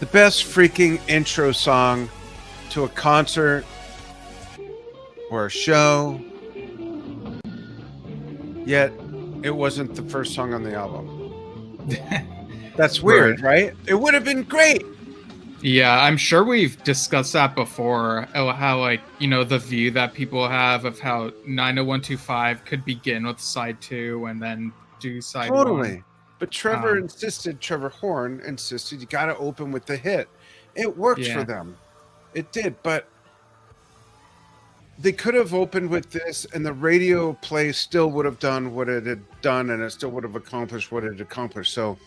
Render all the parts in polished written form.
The best freaking intro song to a concert or a show, yet it wasn't the first song on the album. That's weird, right? It would have been great. Yeah, I'm sure we've discussed that before. How, like, the view that people have of how 90125 could begin with side 2 and then do side 1. But Trevor Horn insisted you got to open with the hit. It worked for them. It did, but they could have opened with this and the radio play still would have done what it had done and it still would have accomplished what it had accomplished. So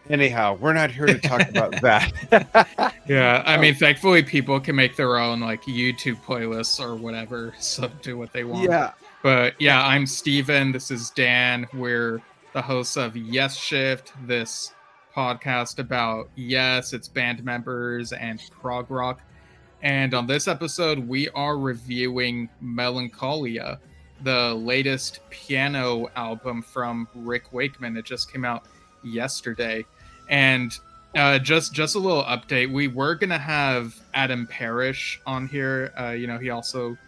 anyhow, we're not here to talk about that. Yeah, I mean, thankfully people can make their own like YouTube playlists or whatever, so do what they want. Yeah. But yeah, I'm Steven. This is Dan. We're the hosts of Yesshift, this podcast about Yes, its band members and prog rock. And on this episode, we are reviewing Melancholia, the latest piano album from Rick Wakeman. It just came out yesterday. And just a little update. We were going to have Adam Parrish on here. He also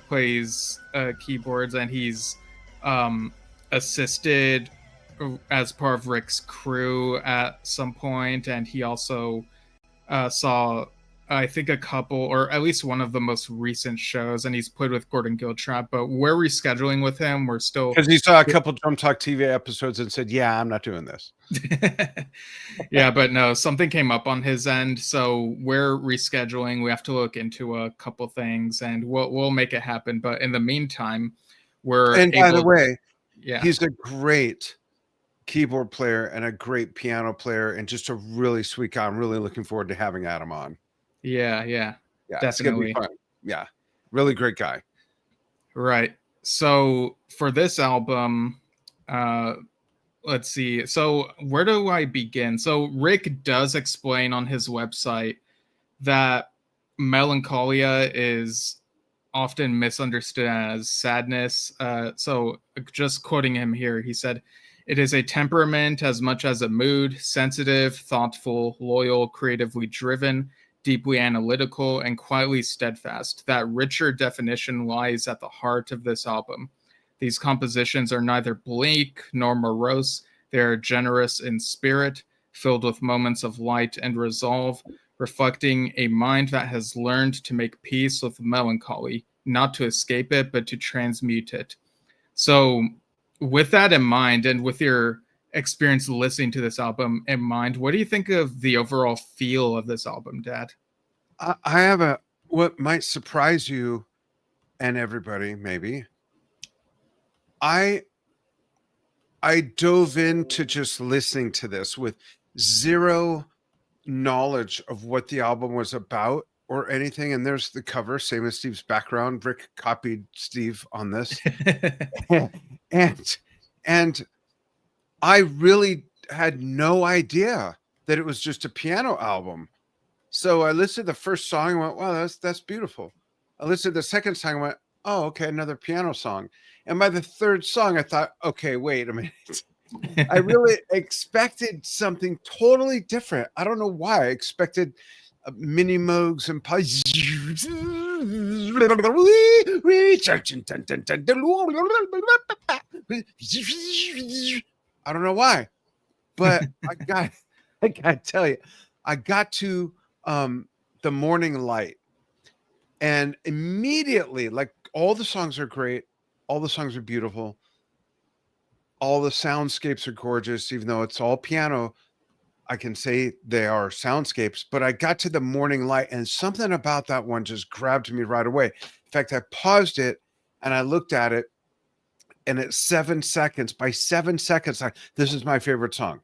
plays keyboards, and he's assisted as part of Rick's crew at some point. And he also saw, I think, a couple, or at least one of the most recent shows, and he's played with Gordon Giltrap, but we're rescheduling with him. We're still... Because he saw a couple Drum Talk TV episodes and said, yeah, I'm not doing this. Yeah, but no, something came up on his end, so we're rescheduling. We have to look into a couple things, and we'll make it happen. But in the meantime, by the way, yeah, he's a great keyboard player and a great piano player and just a really sweet guy. I'm really looking forward to having Adam on. Yeah, definitely. It's gonna be fun. Yeah, really great guy. Right. So for this album, let's see. So where do I begin? So Rick does explain on his website that Melancholia is often misunderstood as sadness. So just quoting him here, he said, "It is a temperament as much as a mood, sensitive, thoughtful, loyal, creatively driven, deeply analytical, and quietly steadfast. That richer definition lies at the heart of this album. These compositions are neither bleak nor morose. They are generous in spirit, filled with moments of light and resolve, reflecting a mind that has learned to make peace with melancholy, not to escape it, but to transmute it." So with that in mind, and with your experience listening to this album in mind, what do you think of the overall feel of this album, Dad? I have what might surprise you and everybody, maybe. I dove into just listening to this with zero knowledge of what the album was about or anything. And there's the cover, same as Steve's background. Rick copied Steve on this. and I really had no idea that it was just a piano album. So I listened to the first song and went, wow, that's beautiful. I listened to the second song and went, oh, okay, another piano song. And by the third song, I thought, okay, wait a minute. I really expected something totally different. I don't know why. I expected Mini Moogs and I don't know why, but I got to tell you, I got to The Morning Light, and immediately, like, all the songs are great, all the songs are beautiful, all the soundscapes are gorgeous. Even though it's all piano, I can say they are soundscapes. But I got to The Morning Light, and something about that one just grabbed me right away. In fact, I paused it and I looked at it, and at 7 seconds, by 7 seconds, this is my favorite song.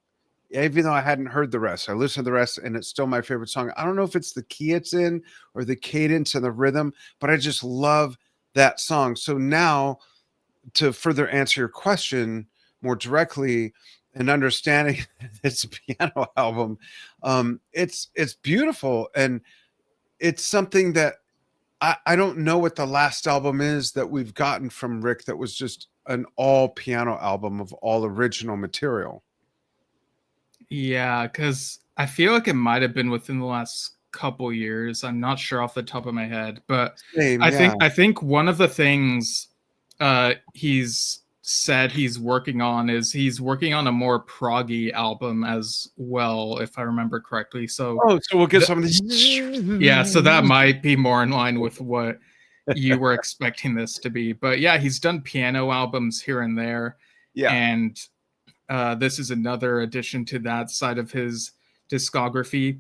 Even though I hadn't heard the rest, I listened to the rest, and it's still my favorite song. I don't know if it's the key it's in or the cadence and the rhythm, but I just love that song. So now, to further answer your question more directly and understanding it's a piano album, it's beautiful, and it's something that I don't know what the last album is that we've gotten from Rick that was just an all piano album of all original material. Yeah, because I feel like it might have been within the last couple years. I'm not sure off the top of my head, but Same, I yeah. think one of the things he's said he's working on is he's working on a more proggy album as well, if I remember correctly. So Oh, so we'll get th- some of these. yeah, so that might be more in line with what you were expecting this to be. But yeah, he's done piano albums here and there, Yeah. and this is another addition to that side of his discography.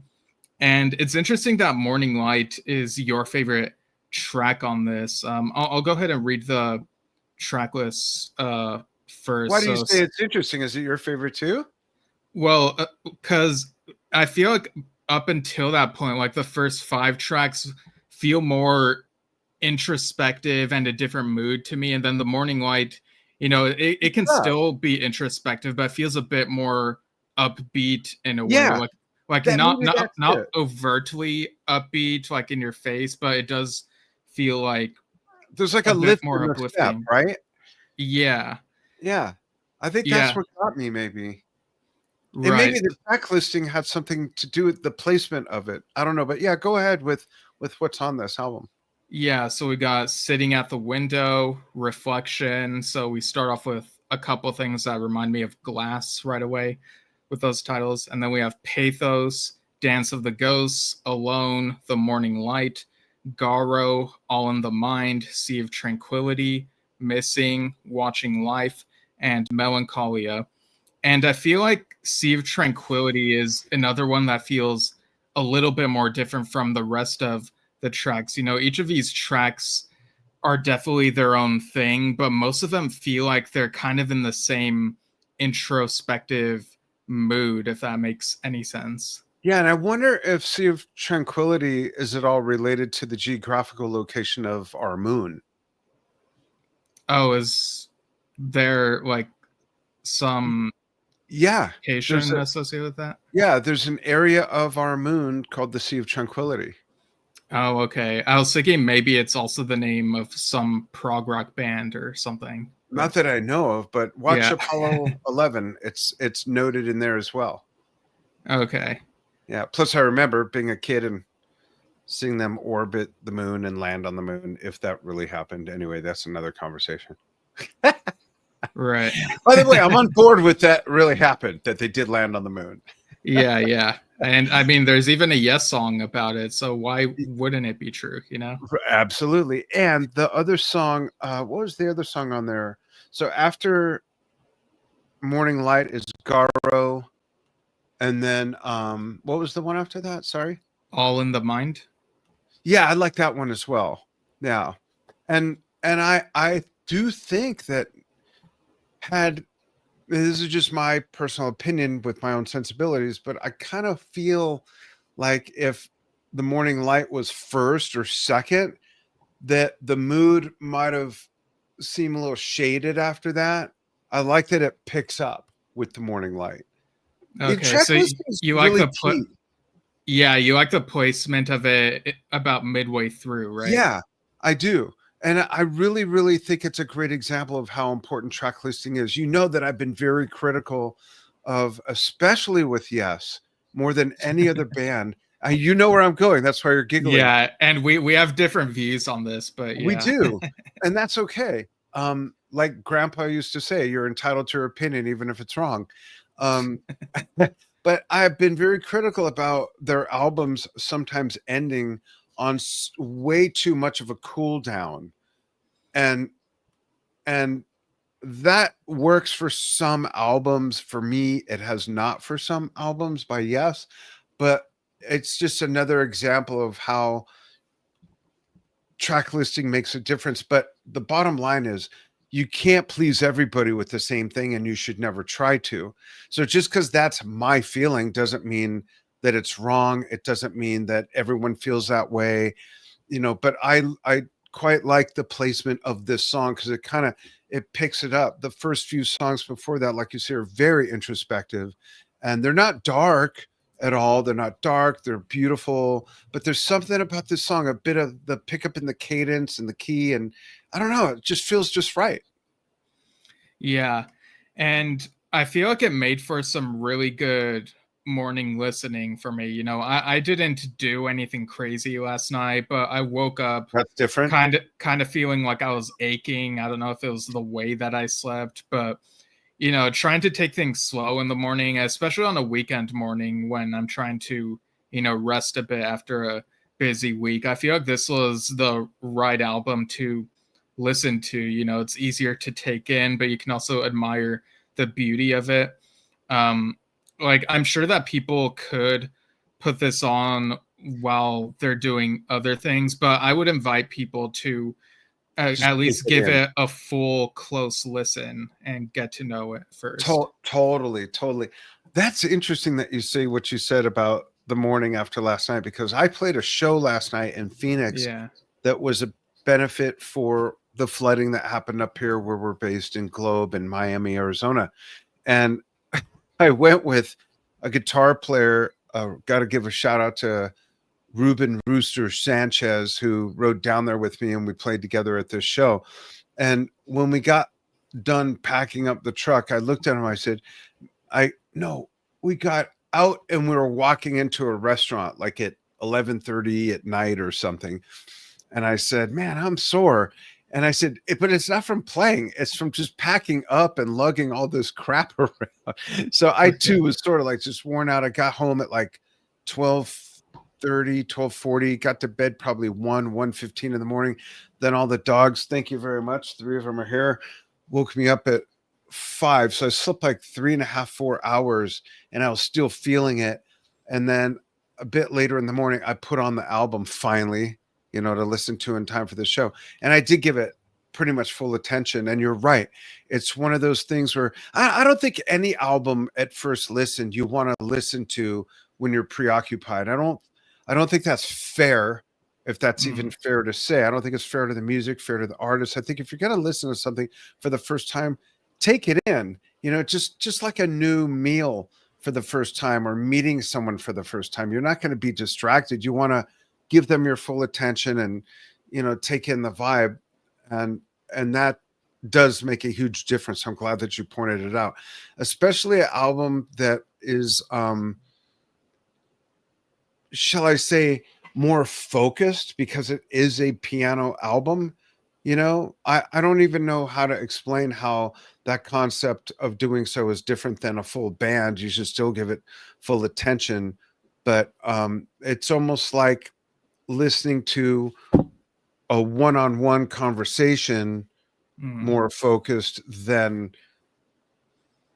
And it's interesting that Morning Light is your favorite track on this. I'll go ahead and read the track list Why first. do you So, say it's interesting? Is it your favorite too? well, because I feel like up until that point, like the first 5 tracks feel more introspective and a different mood to me. And then the Morning Light, it can Yeah. still be introspective, but feels a bit more upbeat in a way. Yeah. Like That not maybe not that's not it. overtly upbeat, like in your face, but it does feel like There's like a a bit lift more in the step, uplifting. right? Yeah. Yeah. I think that's Yeah. what got me maybe. And maybe Right. the track listing had something to do with the placement of it. I don't know, but yeah, go ahead with what's on this album. Yeah, so we got Sitting at the Window, Reflection. So we start off with a couple things that remind me of Glass right away with those titles. And then we have Pathos, Dance of the Ghosts, Alone, The Morning Light, Garo, All in the Mind, Sea of Tranquility, Missing, Watching Life, and Melancholia. And I feel like Sea of Tranquility is another one that feels a little bit more different from the rest of the tracks. Each of these tracks are definitely their own thing, but most of them feel like they're kind of in the same introspective mood, if that makes any sense. Yeah, and I wonder if Sea of Tranquility is at all related to the geographical location of our moon. Oh, is there like some Yeah, there's location a associated with that? yeah, there's an area of our moon called the Sea of Tranquility. Oh, okay. I was thinking maybe it's also the name of some prog rock band or something. Not But that I know of, but watch yeah. Apollo 11. It's noted in there as well. Okay. Yeah. Plus, I remember being a kid and seeing them orbit the moon and land on the moon, if that really happened. Anyway, that's another conversation. Right. By the way, I'm on board with that really happened, that they did land on the moon. Yeah, yeah. And I mean, there's even a Yes song about it. So why wouldn't it be true, you know? Absolutely. And the other song, what was the other song on there? So after Morning Light is Garo, and then what was the one after that? Sorry. All in the Mind. Yeah, I like that one as well. Yeah. And I do think that had this is just my personal opinion with my own sensibilities, but I kind of feel like if the Morning Light was first or second, that the mood might have seemed a little shaded after that. I like that it picks up with the Morning Light. Okay, Track so listing is you like really the key. yeah, you like the placement of it about midway through, right? Yeah, I do. And I really, really think it's a great example of how important track listing is. You know that I've been very critical of, especially with Yes, more than any other band. You know where I'm going. That's why you're giggling. Yeah, and we have different views on this, but We yeah. do. And that's okay. Like Grandpa used to say, you're entitled to your opinion, even if it's wrong. Um, but I've been very critical about their albums sometimes ending on way too much of a cool down, and and that works for some albums. For me, it has not for some albums by Yes, but it's just another example of how track listing makes a difference. But the bottom line is you can't please everybody with the same thing, and you should never try to. So just because that's my feeling doesn't mean that it's wrong. It doesn't mean that everyone feels that way, but I quite like the placement of this song because it picks it up. The first few songs before that, like you say, are very introspective, and they're not dark at all. They're not dark. They're beautiful, but there's something about this song, a bit of the pickup in the cadence and the key, and I don't know, it just feels just right. Yeah. And I feel like it made for some really good morning listening for me. You know, I didn't do anything crazy last night, but I woke up That's different. kind of feeling like I was aching. I don't know if it was the way that I slept, but you know, trying to take things slow in the morning, especially on a weekend morning when I'm trying to, you know, rest a bit after a busy week. I feel like this was the right album to listen to. You know, it's easier to take in, but you can also admire the beauty of it. Um, like I'm sure that people could put this on while they're doing other things, but I would invite people to Just at take least it give in. it a full close listen and get to know it first. Totally. That's interesting that you say what you said about the morning after last night, because I played a show last night in Phoenix Yeah. that was a benefit for the flooding that happened up here where we're based in Globe in Miami, Arizona. And I went with a guitar player. Got to give a shout out to Ruben Rooster Sanchez, who rode down there with me and we played together at this show. And when we got done packing up the truck, I looked at him. I said, no, we got out and we were walking into a restaurant like at 11:30 at night or something. And I said, man, I'm sore. And I said, but it's not from playing. It's from just packing up and lugging all this crap around. So I too was sort of like just worn out. I got home at like 12:30, 12:40, got to bed probably 1:15 in the morning. Then all the dogs, thank you very much. 3 of them are here, woke me up at 5. So I slept like 3.5, 4 hours and I was still feeling it. And then a bit later in the morning, I put on the album finally, to listen to in time for the show. And I did give it pretty much full attention. And you're right. It's one of those things where I don't think any album at first listen you want to listen to when you're preoccupied. I don't think that's fair, if that's even fair to say. I don't think it's fair to the music, fair to the artist. I think if you're going to listen to something for the first time, take it in, just like a new meal for the first time or meeting someone for the first time. You're not going to be distracted. You want to give them your full attention and, take in the vibe. And that does make a huge difference. I'm glad that you pointed it out, especially an album that is, shall I say, more focused, because it is a piano album. I don't even know how to explain how that concept of doing so is different than a full band. You should still give it full attention, but it's almost like listening to a one-on-one conversation, more focused than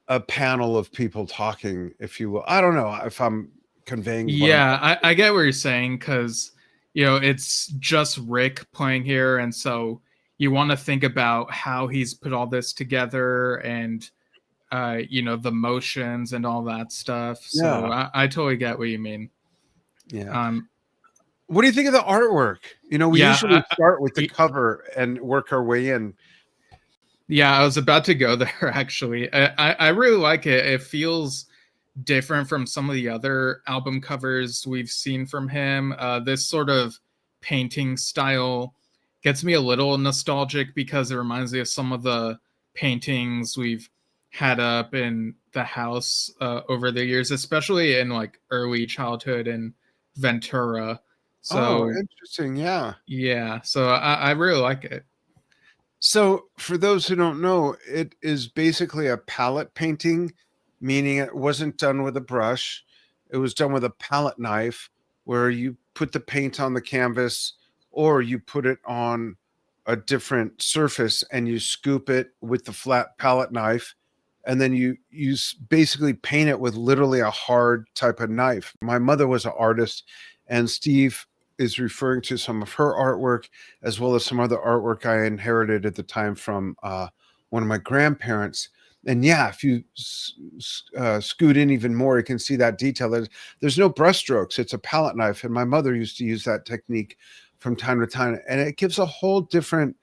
a panel of people talking, if you will. I don't know if I'm conveying what I'm. Yeah, I get what you're saying, because it's just Rick playing here, and so you want to think about how he's put all this together and the motions and all that stuff. So Yeah. I totally get what you mean. Yeah. What do you think of the artwork? We usually start with the cover and work our way in. Yeah, I was about to go there actually. I really like it. It feels different from some of the other album covers we've seen from him. This sort of painting style gets me a little nostalgic because it reminds me of some of the paintings we've had up in the house over the years, especially in like early childhood in Ventura. Oh, So interesting. Yeah. yeah, so I really like it. So, for those who don't know, it is basically a palette painting, meaning it wasn't done with a brush. It was done with a palette knife, where you put the paint on the canvas or you put it on a different surface and you scoop it with the flat palette knife. And then you basically paint it with literally a hard type of knife. My mother was an artist, and Steve is referring to some of her artwork, as well as some other artwork I inherited at the time from one of my grandparents. And yeah, if you scoot in even more, you can see that detail. There's no brush strokes. It's a palette knife. And my mother used to use that technique from time to time. And it gives a whole different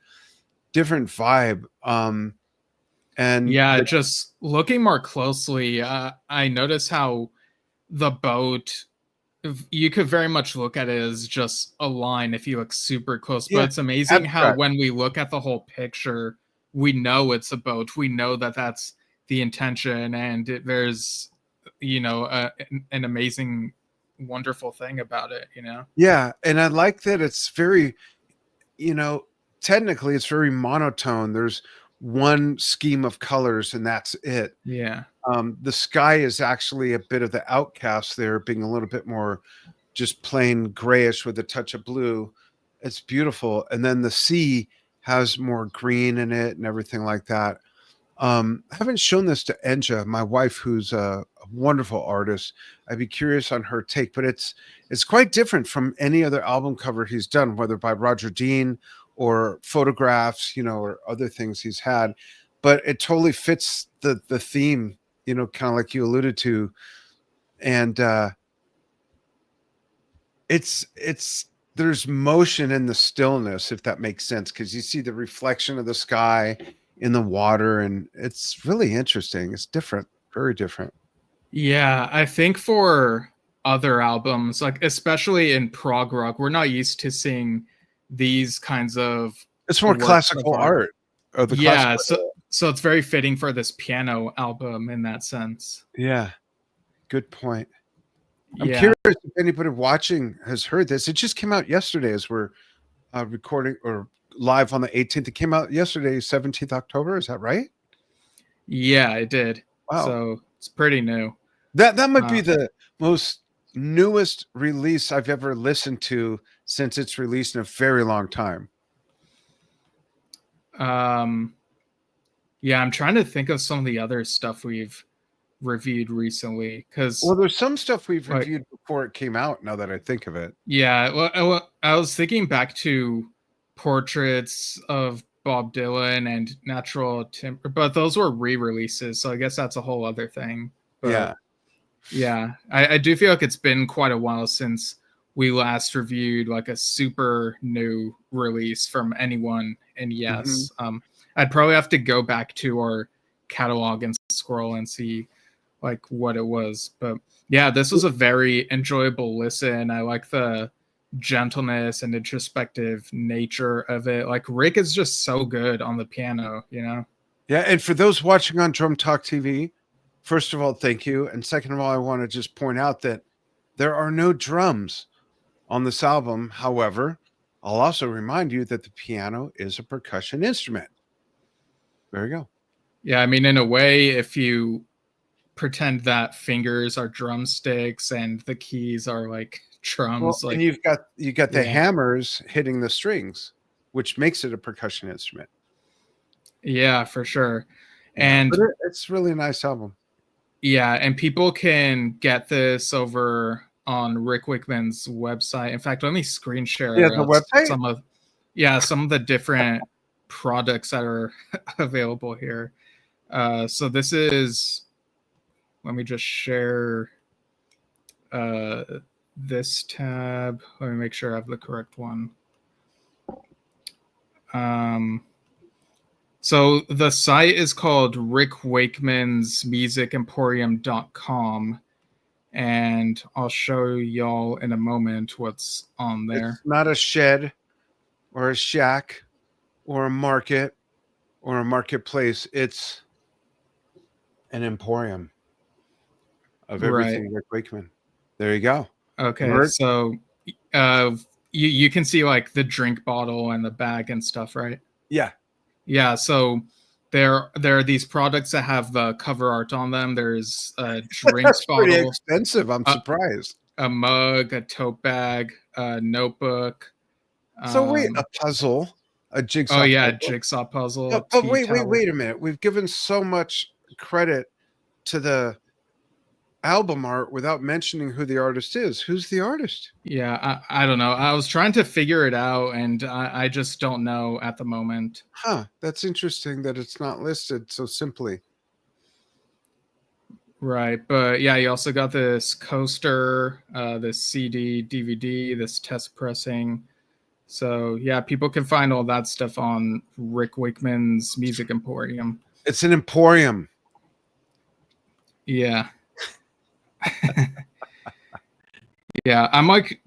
vibe. And Yeah, just looking more closely, I notice how the boat, you could very much look at it as just a line if you look super close, but yeah, it's amazing how abstract. when we look at the whole picture, we know it's a boat. We know that that's the intention, and there's an amazing, wonderful thing about it. Yeah, and I like that it's very, technically it's very monotone. There's one scheme of colors and that's it. Yeah. The sky is actually a bit of the outcast there, being a little bit more just plain grayish with a touch of blue. It's beautiful. And then the sea has more green in it and everything like that. I haven't shown this to Enja, my wife, who's a wonderful artist. I'd be curious on her take, but it's quite different from any other album cover he's done, whether by Roger Dean or photographs, or other things he's had. But it totally fits the theme, kind of like you alluded to. And it's there's motion in the stillness, if that makes sense, because you see the reflection of the sky in the water, and it's really interesting. It's different, very different. Yeah, I think for other albums, like especially in prog rock, we're not used to seeing these kinds of It's more works of classical art. art, or the Yeah, classical. so it's very fitting for this piano album in that sense. Yeah, good point. I'm Yeah. curious if anybody watching has heard this. It just came out yesterday as we're recording or live on the 18th. It came out yesterday, 17th October. Is that right? Yeah, it did. Wow. So it's pretty new. That might be the most newest release I've ever listened to since its release in a very long time. Yeah, I'm trying to think of some of the other stuff we've reviewed recently, because There's some stuff we've reviewed before it came out, now that I think of it. Yeah, well, I was thinking back to Portraits of Bob Dylan and Natural Timber, but those were re-releases, so I guess that's a whole other thing. But yeah, I do feel like it's been quite a while since we last reviewed like a super new release from anyone. And yes, I'd probably have to go back to our catalog and scroll and see like what it was. But yeah, this was a very enjoyable listen. I like the gentleness and introspective nature of it. Like Rick is just so good on the piano, Yeah, and for those watching on Drum Talk TV, first of all, thank you. And second of all, I want to just point out that there are no drums on this album. However, I'll also remind you that the piano is a percussion instrument. There you go. Yeah, I mean, in a way, if you pretend that fingers are drumsticks and the keys are like drums, and you got the hammers hitting the strings, which makes it a percussion instrument. Yeah, for sure. And but it's really a nice album. Yeah, and people can get this over on Rick Wakeman's website. In fact, let me screen share the website? some of the different products that are available here. So this is, let me just share this tab. Let me make sure I have the correct one. So the site is called rickwakeman'smusicemporium.com, and I'll show y'all in a moment what's on there. It's not a shed or a shack or a market or a marketplace. It's an emporium of everything Rick Wakeman. There you go. Okay, so you can see like the drink bottle and the bag and stuff, right? Yeah, so there are these products that have the cover art on them. There's a drink That's bottle. Pretty expensive. I'm surprised. A mug, a tote bag, a notebook. So wait, a puzzle, a jigsaw. Oh yeah, jigsaw puzzle. But wait a minute. We've given so much credit to the album art without mentioning who the artist is. Who's the artist? Yeah, I don't know. I was trying to figure it out, and I just don't know at the moment. That's interesting that it's not listed so simply. Right, but yeah, you also got this coaster, this CD, DVD, this test pressing. So yeah, people can find all that stuff on Rick Wakeman's Music Emporium. It's an emporium. Yeah. Yeah, I'm like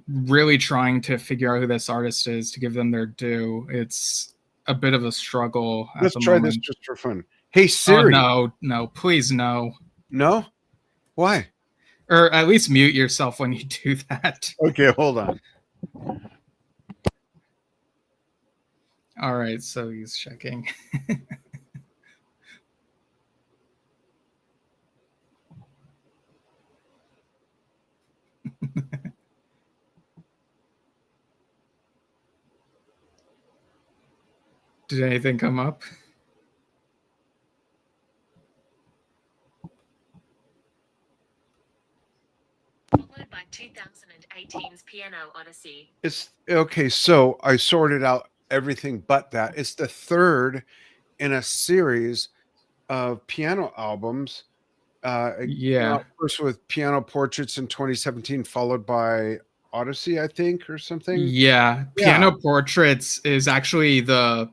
really trying to figure out who this artist is to give them their due. It's a bit of a struggle. Let's try this just for fun. Hey Siri. Oh, no, please no. No? Why? Or at least mute yourself when you do that. Okay, hold on. All right, so he's checking. Did anything come up? Followed by 2018's Piano Odyssey. It's okay. So I sorted out everything but that. It's the third in a series of piano albums. Yeah. First with Piano Portraits in 2017, followed by Odyssey, I think, or something. Yeah. Yeah. Piano Portraits is actually the.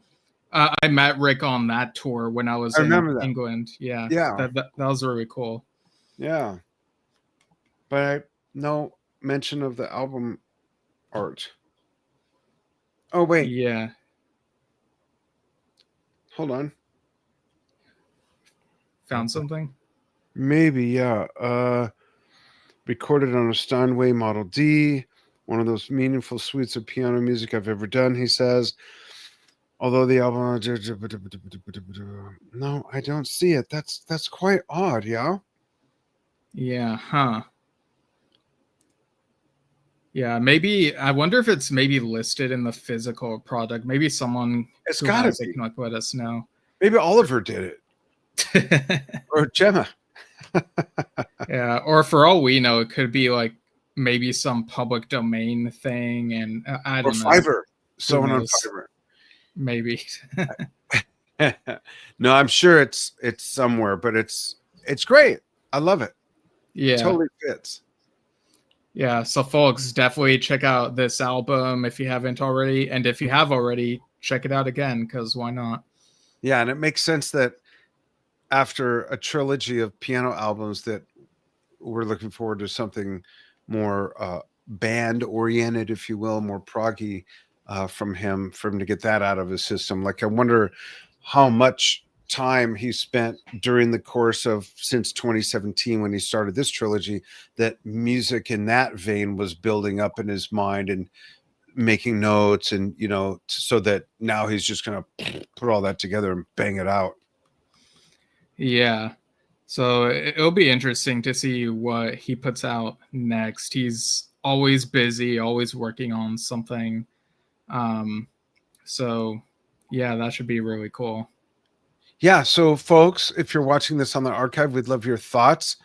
I met Rick on that tour when I was I in remember that. England. Yeah. Yeah. That was really cool. Yeah. But no mention of the album art. Oh, wait. Yeah. Hold on. Found something? Maybe, yeah. Recorded on a Steinway Model D, one of those meaningful suites of piano music I've ever done, he says. Although the album, no, I don't see it. That's quite odd, yeah. Yeah, huh. Yeah, maybe I wonder if it's maybe listed in the physical product. Maybe someone It's who gotta has it be. can like let us know. Maybe Oliver did it. Or Gemma. Yeah, or for all we know, it could be like maybe some public domain thing, and I Or don't know. Fiverr. Who Someone on knows? Fiverr. Maybe. No, I'm sure it's somewhere, but it's great. I love it. Yeah. Totally fits. Yeah, so folks, definitely check out this album if you haven't already, and if you have already, check it out again, because why not? Yeah, and it makes sense that after a trilogy of piano albums that we're looking forward to something more band oriented, if you will, more proggy from him to get that out of his system. Like, I wonder how much time he spent during the course of since 2017 when he started this trilogy, that music in that vein was building up in his mind and making notes, and so that now he's just gonna put all that together and bang it out. Yeah. So it'll be interesting to see what he puts out next. He's always busy, always working on something. So yeah, that should be really cool. Yeah, so folks, if you're watching this on the archive, we'd love your thoughts.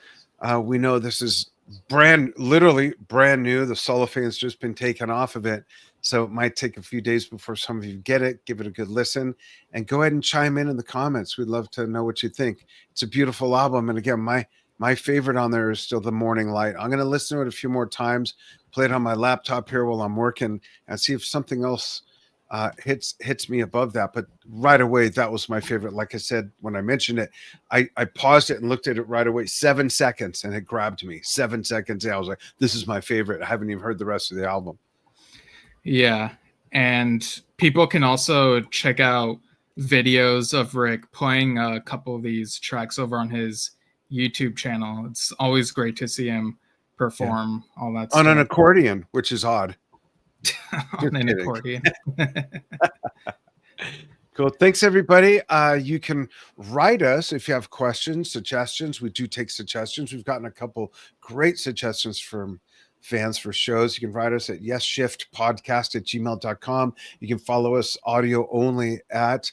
We know this is literally brand new. The cellophane's just been taken off of it, so it might take a few days before some of you get it. Give it a good listen, and go ahead and chime in the comments. We'd love to know what you think. It's a beautiful album, and again, my favorite on there is still The Morning Light. I'm going to listen to it a few more times, play it on my laptop here while I'm working, and see if something else hits me above that. But right away, that was my favorite. Like I said, when I mentioned it, I paused it and looked at it right away. 7 seconds, and it grabbed me. 7 seconds. And I was like, this is my favorite. I haven't even heard the rest of the album. Yeah. And people can also check out videos of Rick playing a couple of these tracks over on his YouTube channel. It's always great to see him perform all that on stuff. an accordion, which is odd. On an accordion. Cool. Thanks, everybody. You can write us if you have questions, suggestions. We do take suggestions. We've gotten a couple great suggestions from fans for shows. You can write us at yesshiftpodcast@gmail.com. You can follow us audio only at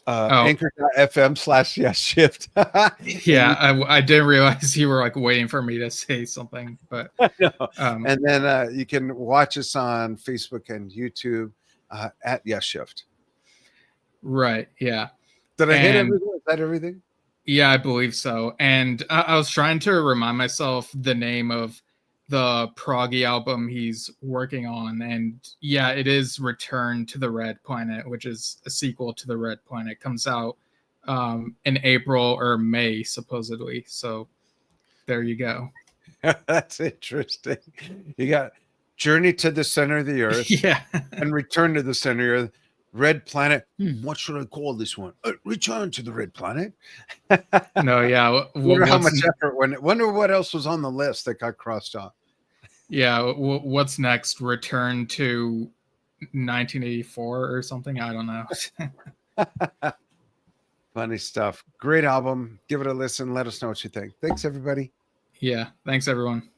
anchor.fm/yesshift. Yeah, I didn't realize you were like waiting for me to say something, but no. And then you can watch us on Facebook and YouTube at Yesshift. Right. Yeah. Did I hit everything? Is that everything? Yeah, I believe so. And I was trying to remind myself the name of the proggy album he's working on, and yeah, it is Return to the Red Planet, which is a sequel to the Red Planet. It comes out in April or May supposedly, so there you go. That's interesting. You got Journey to the Center of the Earth, Yeah, and Return to the Center of Red Planet. What should I call this one? Return to the Red Planet. No, yeah. Wonder how What's much effort wonder what else was on the list that got crossed off. yeah? What's next? Return to 1984 or something? I don't know. Funny stuff. Great album. Give it a listen. Let us know what you think. Thanks, everybody. Yeah. Thanks, everyone.